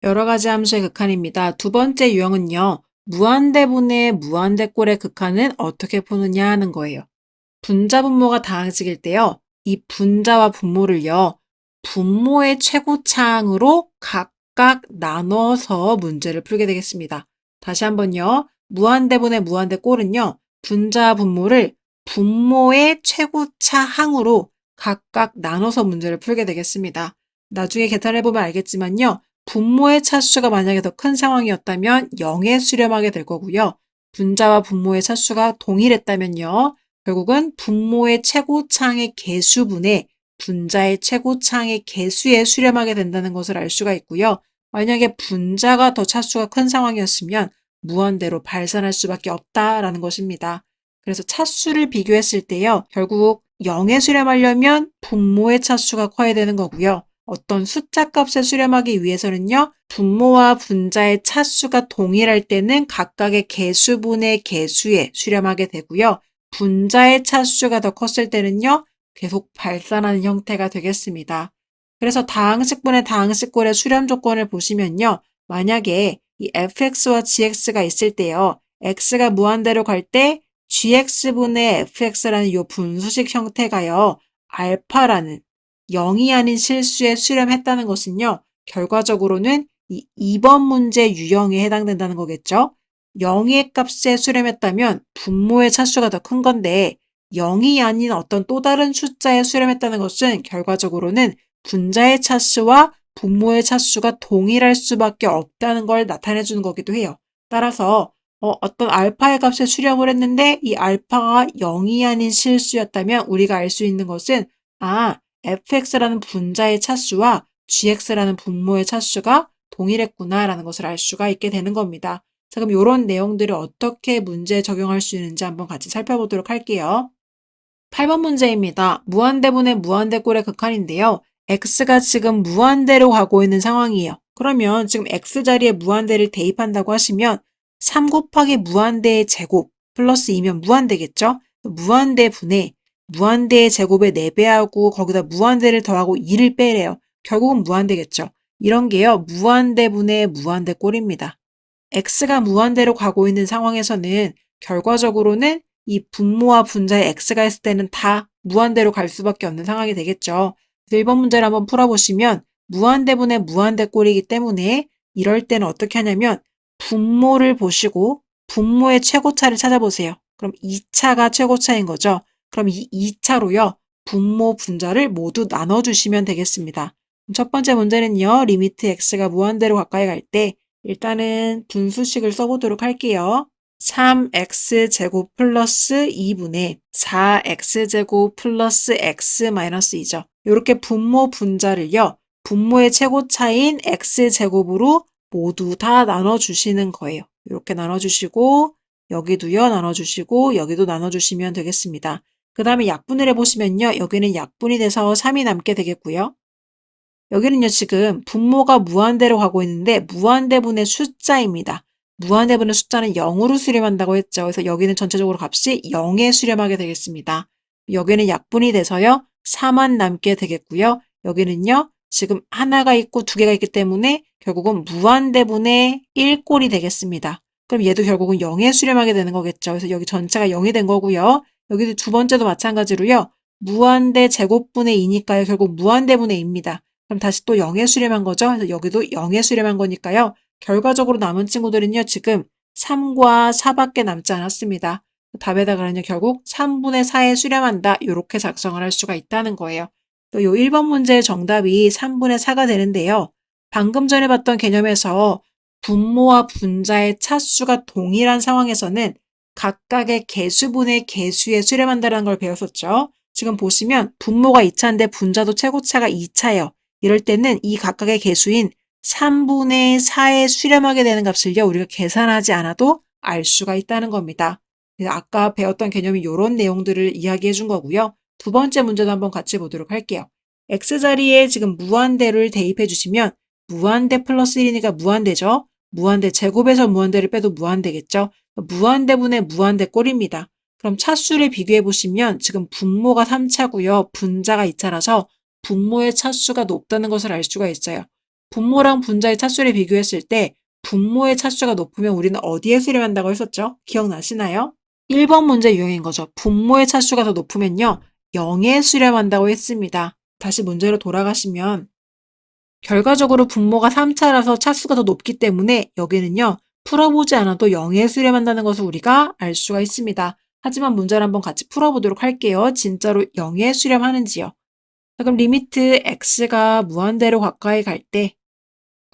여러 가지 함수의 극한입니다. 두 번째 유형은요. 무한대분의 무한대꼴의 극한은 어떻게 푸느냐 하는 거예요. 분자 분모가 다항식일 때요. 이 분자와 분모를요. 분모의 최고차항으로 각각 나눠서 문제를 풀게 되겠습니다. 다시 한번요. 무한대분의 무한대꼴은요. 분자와 분모를 분모의 최고차항으로 각각 나눠서 문제를 풀게 되겠습니다. 나중에 계산해보면 알겠지만요. 분모의 차수가 만약에 더 큰 상황이었다면 0에 수렴하게 될 거고요. 분자와 분모의 차수가 동일했다면요. 결국은 분모의 최고차항의 개수분의 분자의 최고차항의 개수에 수렴하게 된다는 것을 알 수가 있고요. 만약에 분자가 더 차수가 큰 상황이었으면 무한대로 발산할 수밖에 없다라는 것입니다. 그래서 차수를 비교했을 때요. 결국 0에 수렴하려면 분모의 차수가 커야 되는 거고요. 어떤 숫자 값에 수렴하기 위해서는요. 분모와 분자의 차수가 동일할 때는 각각의 개수분의 개수에 수렴하게 되고요. 분자의 차수가 더 컸을 때는요. 계속 발산하는 형태가 되겠습니다. 그래서 다항식분의 다항식꼴의 수렴 조건을 보시면요. 만약에 이 fx와 gx가 있을 때요. x가 무한대로 갈 때 gx분의 fx라는 이 분수식 형태가요. 알파라는 0이 아닌 실수에 수렴했다는 것은요. 결과적으로는 이 2번 문제 유형에 해당된다는 거겠죠. 0의 값에 수렴했다면 분모의 차수가 더 큰 건데 0이 아닌 어떤 또 다른 숫자에 수렴했다는 것은 결과적으로는 분자의 차수와 분모의 차수가 동일할 수밖에 없다는 걸 나타내 주는 거기도 해요. 따라서 어떤 알파의 값에 수렴을 했는데 이 알파가 0이 아닌 실수였다면 우리가 알 수 있는 것은 fx라는 분자의 차수와 gx라는 분모의 차수가 동일했구나라는 것을 알 수가 있게 되는 겁니다. 자, 그럼 이런 내용들을 어떻게 문제에 적용할 수 있는지 한번 같이 살펴보도록 할게요. 8번 문제입니다. 무한대분의 무한대꼴의 극한인데요. x가 지금 무한대로 가고 있는 상황이에요. 그러면 지금 x 자리에 무한대를 대입한다고 하시면 3 곱하기 무한대의 제곱 플러스 2면 무한대겠죠? 무한대분의 무한대의 제곱의 4배하고 거기다 무한대를 더하고 2를 빼래요. 결국은 무한대겠죠? 이런 게요. 무한대분의 무한대꼴입니다. x가 무한대로 가고 있는 상황에서는 결과적으로는 이 분모와 분자의 x가 있을 때는 다 무한대로 갈 수밖에 없는 상황이 되겠죠. 그래서 1번 문제를 한번 풀어보시면 무한대분의 무한대꼴이기 때문에 이럴 때는 어떻게 하냐면 분모를 보시고 분모의 최고차를 찾아보세요. 그럼 2차가 최고차인 거죠. 그럼 이 2차로요. 분모, 분자를 모두 나눠주시면 되겠습니다. 첫 번째 문제는요. 리미트 x가 무한대로 가까이 갈 때 일단은 분수식을 써보도록 할게요. 3x제곱 플러스 2분의 4x제곱 플러스 x 마이너스 2죠. 이렇게 분모 분자를요. 분모의 최고차인 x제곱으로 모두 다 나눠주시는 거예요. 이렇게 나눠주시고 여기도요 나눠주시고 여기도 나눠주시면 되겠습니다. 그 다음에 약분을 해보시면요. 여기는 약분이 돼서 3이 남게 되겠고요. 여기는요, 지금 분모가 무한대로 가고 있는데 무한대분의 숫자입니다. 무한대분의 숫자는 0으로 수렴한다고 했죠. 그래서 여기는 전체적으로 값이 0에 수렴하게 되겠습니다. 여기는 약분이 돼서요, 4만 남게 되겠고요. 여기는요, 지금 하나가 있고 두 개가 있기 때문에 결국은 무한대분의 1꼴이 되겠습니다. 그럼 얘도 결국은 0에 수렴하게 되는 거겠죠. 그래서 여기 전체가 0이 된 거고요. 여기도 두 번째도 마찬가지로요, 무한대 제곱분의 2니까요, 결국 무한대분의 2입니다. 그럼 다시 또 0에 수렴한 거죠. 그래서 여기도 0에 수렴한 거니까요. 결과적으로 남은 친구들은요. 지금 3과 4밖에 남지 않았습니다. 답에다가는요. 결국 3분의 4에 수렴한다. 이렇게 작성을 할 수가 있다는 거예요. 또 요 1번 문제의 정답이 3분의 4가 되는데요. 방금 전에 봤던 개념에서 분모와 분자의 차수가 동일한 상황에서는 각각의 개수분의 개수에 수렴한다는 걸 배웠었죠. 지금 보시면 분모가 2차인데 분자도 최고차가 2차예요. 이럴 때는 이 각각의 개수인 3분의 4에 수렴하게 되는 값을요. 우리가 계산하지 않아도 알 수가 있다는 겁니다. 그래서 아까 배웠던 개념이 이런 내용들을 이야기해 준 거고요. 두 번째 문제도 한번 같이 보도록 할게요. x자리에 지금 무한대를 대입해 주시면 무한대 플러스 1이니까 무한대죠. 무한대 제곱에서 무한대를 빼도 무한대겠죠. 무한대분의 무한대꼴입니다. 그럼 차수를 비교해 보시면 지금 분모가 3차고요. 분자가 2차라서 분모의 차수가 높다는 것을 알 수가 있어요. 분모랑 분자의 차수를 비교했을 때 분모의 차수가 높으면 우리는 어디에 수렴한다고 했었죠? 기억나시나요? 1번 문제 유형인 거죠. 분모의 차수가 더 높으면요. 0에 수렴한다고 했습니다. 다시 문제로 돌아가시면 결과적으로 분모가 3차라서 차수가 더 높기 때문에 여기는요. 풀어보지 않아도 0에 수렴한다는 것을 우리가 알 수가 있습니다. 하지만 문제를 한번 같이 풀어보도록 할게요. 진짜로 0에 수렴하는지요. 자, 그럼 리미트 x가 무한대로 가까이 갈 때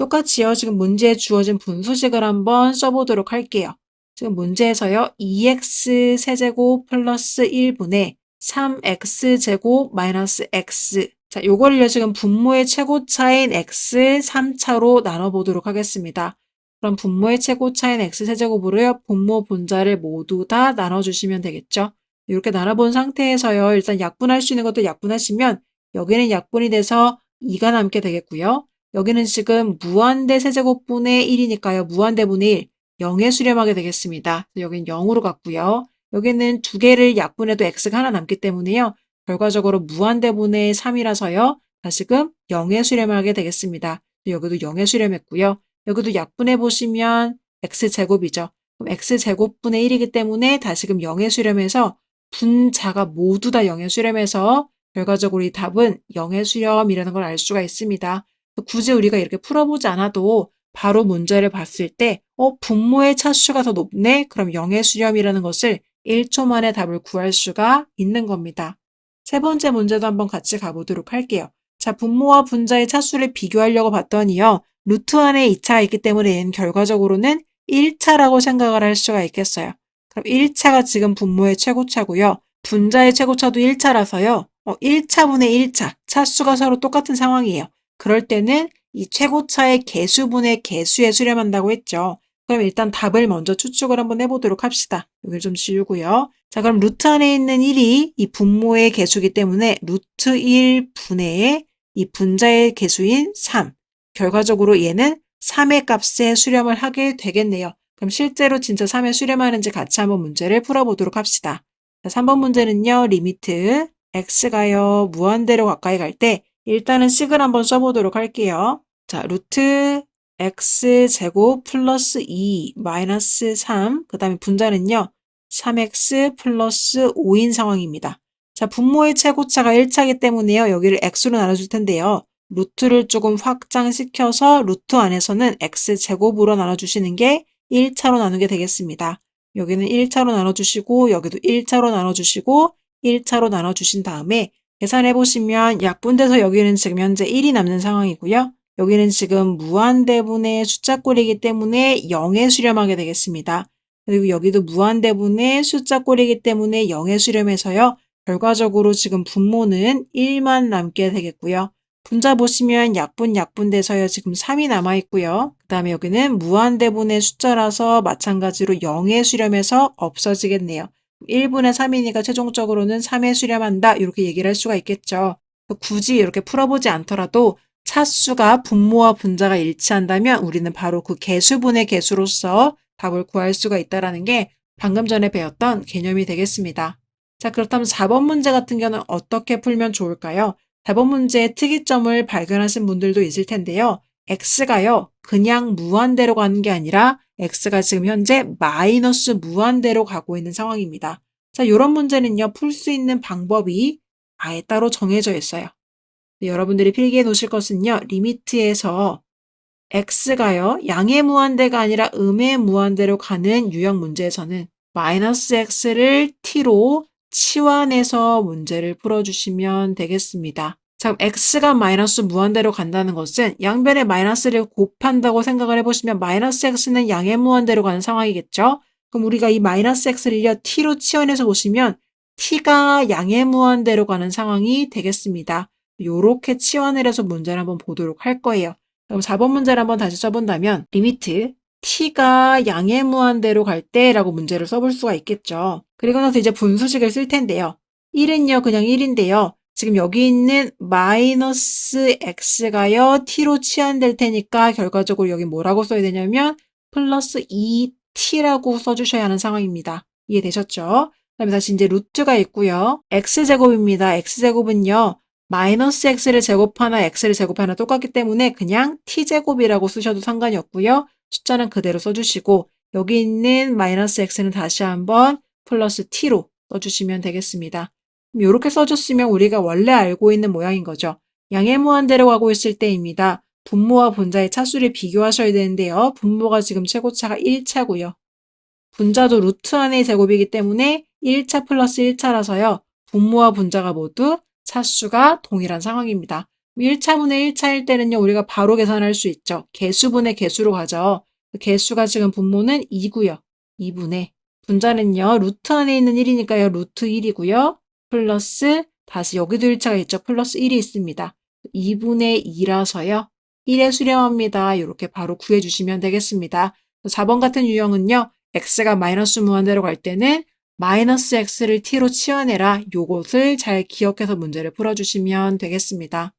똑같이요. 지금 문제에 주어진 분수식을 한번 써보도록 할게요. 지금 문제에서요. 2x 세제곱 플러스 1분의 3x제곱 마이너스 x. 자, 요거를요. 지금 분모의 최고차인 x 3차로 나눠보도록 하겠습니다. 그럼 분모의 최고차인 x 세제곱으로요. 분모 분자를 모두 다 나눠주시면 되겠죠. 이렇게 나눠본 상태에서요. 일단 약분할 수 있는 것도 약분하시면 여기는 약분이 돼서 2가 남게 되겠고요. 여기는 지금 무한대 세제곱분의 1이니까요. 무한대분의 1, 0에 수렴하게 되겠습니다. 여기는 0으로 갔고요. 여기는 두 개를 약분해도 x가 하나 남기 때문에요. 결과적으로 무한대분의 3이라서요. 다시금 0에 수렴하게 되겠습니다. 여기도 0에 수렴했고요. 여기도 약분해 보시면 x제곱이죠. 그럼 x제곱분의 1이기 때문에 다시금 0에 수렴해서 분자가 모두 다 0에 수렴해서 결과적으로 이 답은 0의 수렴이라는 걸 알 수가 있습니다. 굳이 우리가 이렇게 풀어보지 않아도 바로 문제를 봤을 때 분모의 차수가 더 높네? 그럼 0의 수렴이라는 것을 1초 만에 답을 구할 수가 있는 겁니다. 세 번째 문제도 한번 같이 가보도록 할게요. 자, 분모와 분자의 차수를 비교하려고 봤더니요. 루트 안에 2차가 있기 때문에 얘는 결과적으로는 1차라고 생각을 할 수가 있겠어요. 그럼 1차가 지금 분모의 최고차고요. 분자의 최고차도 1차라서요. 1차분의 1차, 차수가 서로 똑같은 상황이에요. 그럴 때는 이 최고차의 개수분의 개수에 수렴한다고 했죠. 그럼 일단 답을 먼저 추측을 한번 해보도록 합시다. 여기를 좀 지우고요. 자, 그럼 루트 안에 있는 1이 이 분모의 개수이기 때문에 루트 1분의 이 분자의 개수인 3. 결과적으로 얘는 3의 값에 수렴을 하게 되겠네요. 그럼 실제로 진짜 3에 수렴하는지 같이 한번 문제를 풀어보도록 합시다. 자, 3번 문제는요. 리미트 x가요. 무한대로 가까이 갈 때 일단은 식을 한번 써보도록 할게요. 자, 루트 x제곱 플러스 2 마이너스 3, 그 다음에 분자는요. 3x 플러스 5인 상황입니다. 자, 분모의 최고차가 1차이기 때문에요. 여기를 x로 나눠줄 텐데요. 루트를 조금 확장시켜서 루트 안에서는 x제곱으로 나눠주시는 게 1차로 나누게 되겠습니다. 여기는 1차로 나눠주시고 여기도 1차로 나눠주시고 1차로 나눠주신 다음에 계산해보시면 약분돼서 여기는 지금 현재 1이 남는 상황이고요. 여기는 지금 무한대분의 숫자꼴이기 때문에 0에 수렴하게 되겠습니다. 그리고 여기도 무한대분의 숫자꼴이기 때문에 0에 수렴해서요. 결과적으로 지금 분모는 1만 남게 되겠고요. 분자 보시면 약분돼서요. 지금 3이 남아있고요. 그 다음에 여기는 무한대분의 숫자라서 마찬가지로 0에 수렴해서 없어지겠네요. 1분의 3이니까 최종적으로는 3에 수렴한다. 이렇게 얘기를 할 수가 있겠죠. 굳이 이렇게 풀어보지 않더라도 차수가 분모와 분자가 일치한다면 우리는 바로 그 개수분의 개수로서 답을 구할 수가 있다는 게 방금 전에 배웠던 개념이 되겠습니다. 자, 그렇다면 4번 문제 같은 경우는 어떻게 풀면 좋을까요? 4번 문제의 특이점을 발견하신 분들도 있을 텐데요. x가요. 그냥 무한대로 가는 게 아니라 x가 지금 현재 마이너스 무한대로 가고 있는 상황입니다. 자, 이런 문제는요. 풀 수 있는 방법이 아예 따로 정해져 있어요. 여러분들이 필기해 놓으실 것은요. 리미트에서 x가요. 양의 무한대가 아니라 음의 무한대로 가는 유형 문제에서는 마이너스 x를 t로 치환해서 문제를 풀어주시면 되겠습니다. 자, 그럼 x가 마이너스 무한대로 간다는 것은 양변에 마이너스를 곱한다고 생각을 해보시면 마이너스 x는 양의 무한대로 가는 상황이겠죠? 그럼 우리가 이 마이너스 x를요, t로 치환해서 보시면 t가 양의 무한대로 가는 상황이 되겠습니다. 요렇게 치환을 해서 문제를 한번 보도록 할 거예요. 그럼 4번 문제를 한번 다시 써본다면 리미트 t가 양의 무한대로 갈 때라고 문제를 써볼 수가 있겠죠. 그리고 나서 이제 분수식을 쓸 텐데요. 1은요 그냥 1인데요. 지금 여기 있는 마이너스 x가요 t로 치환될 테니까 결과적으로 여기 뭐라고 써야 되냐면 플러스 2t라고 써주셔야 하는 상황입니다. 이해되셨죠? 그 다음에 다시 이제 루트가 있고요. x제곱입니다. x제곱은요. 마이너스 x를 제곱하나 x를 제곱하나 똑같기 때문에 그냥 t제곱이라고 쓰셔도 상관이 없고요. 숫자는 그대로 써주시고 여기 있는 마이너스 x는 다시 한번 플러스 t로 써주시면 되겠습니다. 이렇게 써줬으면 우리가 원래 알고 있는 모양인 거죠. 양의 무한대로 가고 있을 때입니다. 분모와 분자의 차수를 비교하셔야 되는데요. 분모가 지금 최고차가 1차고요. 분자도 루트 안의 제곱이기 때문에 1차 플러스 1차라서요. 분모와 분자가 모두 차수가 동일한 상황입니다. 1차분의 1차일 때는요. 우리가 바로 계산할 수 있죠. 개수분의 개수로 가죠. 개수가 지금 분모는 2고요. 2분의 분자는요. 루트 안에 있는 1이니까요. 루트 1이고요. 플러스 다시 여기도 1차가 있죠. 플러스 1이 있습니다. 2분의 2라서요. 1에 수렴합니다. 이렇게 바로 구해주시면 되겠습니다. 4번 같은 유형은요. x가 마이너스 무한대로 갈 때는 마이너스 x를 t로 치환해라. 요것을 잘 기억해서 문제를 풀어주시면 되겠습니다.